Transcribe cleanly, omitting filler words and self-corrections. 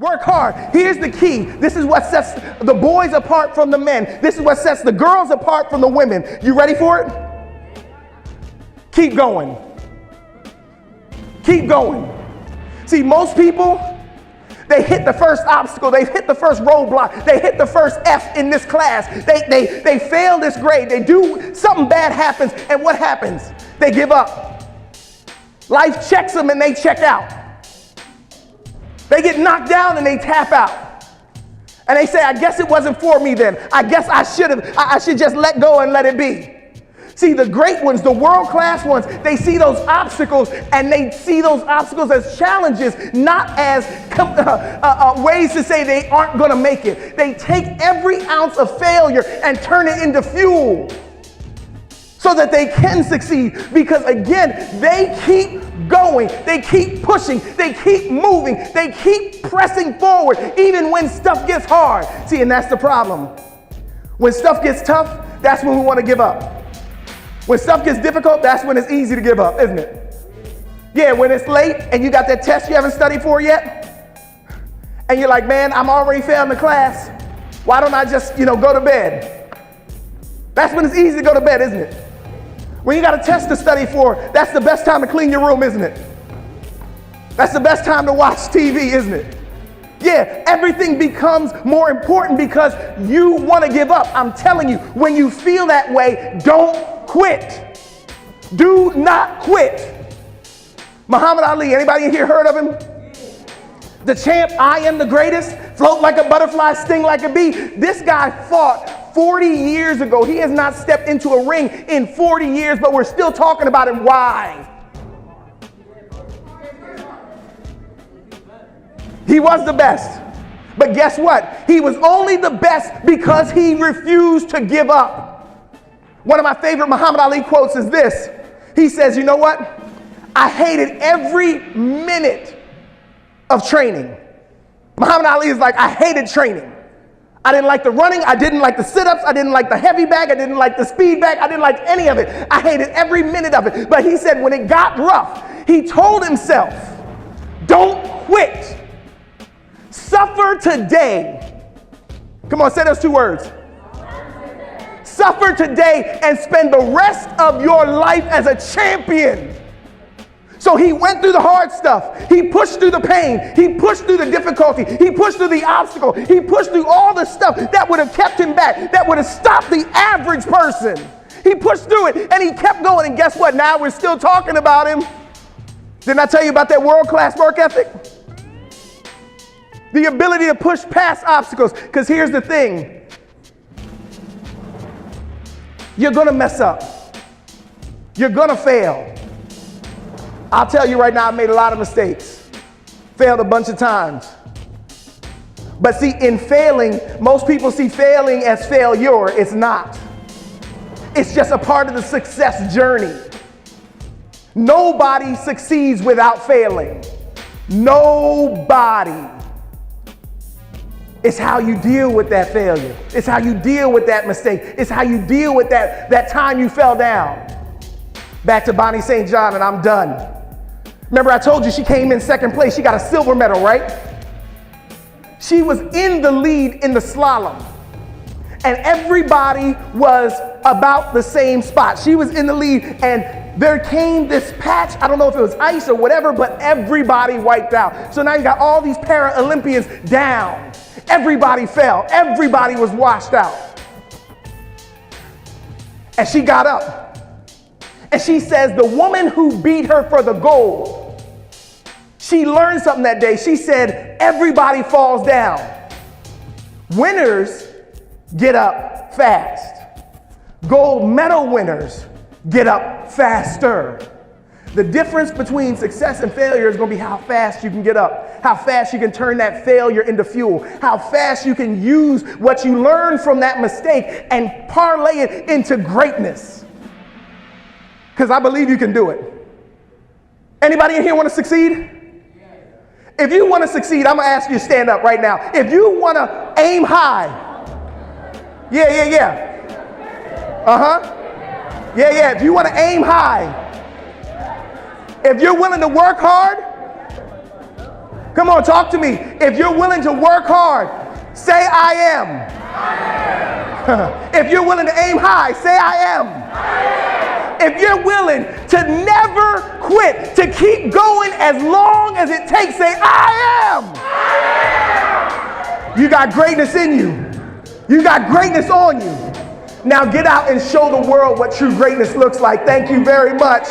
Work hard. Here's the key. This is what sets the boys apart from the men. This is what sets the girls apart from the women. You ready for it? Keep going. Keep going. See, most people, they hit the first obstacle. They hit the first roadblock. They hit the first F in this class. They fail this grade. They do something bad happens. And what happens? They give up. Life checks them and they check out. They get knocked down and they tap out. And they say, I guess it wasn't for me then. I guess I should just let go and let it be. See, the great ones, the world-class ones, they see those obstacles and they see those obstacles as challenges, not as ways to say they aren't going to make it. They take every ounce of failure and turn it into fuel so that they can succeed. Because again, they keep going, they keep pushing, they keep moving, they keep pressing forward, even when stuff gets hard. See, and that's the problem. When stuff gets tough, that's when we want to give up. When stuff gets difficult, that's when it's easy to give up, isn't it? Yeah, when it's late and you got that test you haven't studied for yet, and you're like, man, I'm already failing the class. Why don't I just, go to bed? That's when it's easy to go to bed, isn't it? When you got a test to study for, that's the best time to clean your room, isn't it? That's the best time to watch TV, isn't it? Yeah, everything becomes more important because you want to give up. I'm telling you, when you feel that way, don't quit. Do not quit. Muhammad Ali, anybody in here heard of him? The champ, I am the greatest, float like a butterfly, sting like a bee. This guy fought 40 years ago. He has not stepped into a ring in 40 years, but we're still talking about him. Why? He was the best. But guess what? He was only the best because he refused to give up. One of my favorite Muhammad Ali quotes is this. He says, you know what? I hated every minute of training. Muhammad Ali is like, I hated training. I didn't like the running. I didn't like the sit-ups. I didn't like the heavy bag. I didn't like the speed bag. I didn't like any of it. I hated every minute of it. But he said when it got rough, he told himself, don't quit. Suffer today. Come on, say those two words. Suffer today and spend the rest of your life as a champion. So he went through the hard stuff. He pushed through the pain. He pushed through the difficulty. He pushed through the obstacle. He pushed through all the stuff that would have kept him back, that would have stopped the average person. He pushed through it and he kept going. And guess what? Now we're still talking about him. Didn't I tell you about that world-class work ethic? The ability to push past obstacles. Because here's the thing. You're going to mess up. You're going to fail. I'll tell you right now, I made a lot of mistakes. Failed a bunch of times. But see, in failing, most people see failing as failure. It's not. It's just a part of the success journey. Nobody succeeds without failing. Nobody. It's how you deal with that failure. It's how you deal with that mistake. It's how you deal with that time you fell down. Back to Bonnie St. John, and I'm done. Remember I told you she came in second place. She got a silver medal, right? She was in the lead in the slalom. And everybody was about the same spot. She was in the lead, and there came this patch. I don't know if it was ice or whatever, but everybody wiped out. So now you got all these Paralympians down. Everybody fell. Everybody was washed out. And she got up. And she says the woman who beat her for the gold, she learned something that day. She said, everybody falls down. Winners get up fast. Gold medal winners get up faster. The difference between success and failure is going to be how fast you can get up, how fast you can turn that failure into fuel, how fast you can use what you learned from that mistake and parlay it into greatness. Because I believe you can do it. Anybody in here want to succeed? If you want to succeed, I'm going to ask you to stand up right now. If you want to aim high. Yeah. Yeah. If you want to aim high. If you're willing to work hard, Come on, talk to me. If you're willing to work hard, say I am. If you're willing to aim high, say I am. If you're willing to never quit, to keep going as long as it takes, say I am. You got greatness in you. You got greatness on you. Now get out and show the world what true greatness looks like. Thank you very much.